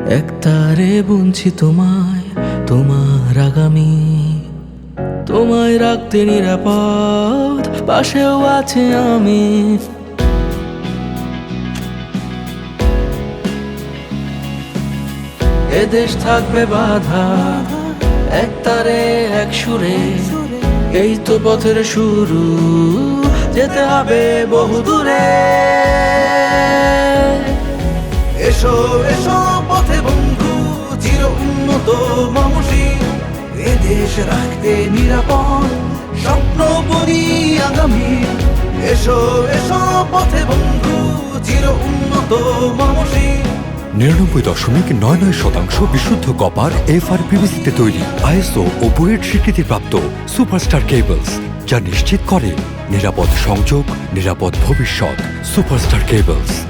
একতারে বুনছি তোমায়, তোমার আগামী, তোমায় রাখতে নিরাপদ পাশেও আছে আমি। এদেশ থাকবে বাধা, একতারে এক সুরে, এই তো পথের শুরু, যেতে হবে বহু দূরে। এসো এসো পথে বন্ধু, চির উন্নত মামসী, এ দেশ রাখতে নিরাপদ, স্বপ্ন বুনি আগামী। এসো এসো পথে বন্ধু, চির উন্নত মামসী। 99.99% বিশুদ্ধ কপার FRPVC-তে তৈরি, ISO ও বুয়েট স্বীকৃতিপ্রাপ্ত সুপারস্টার কেবলস, যা নিশ্চিত করে নিরাপদ সংযোগ, নিরাপদ ভবিষ্যৎ। Superstar cables.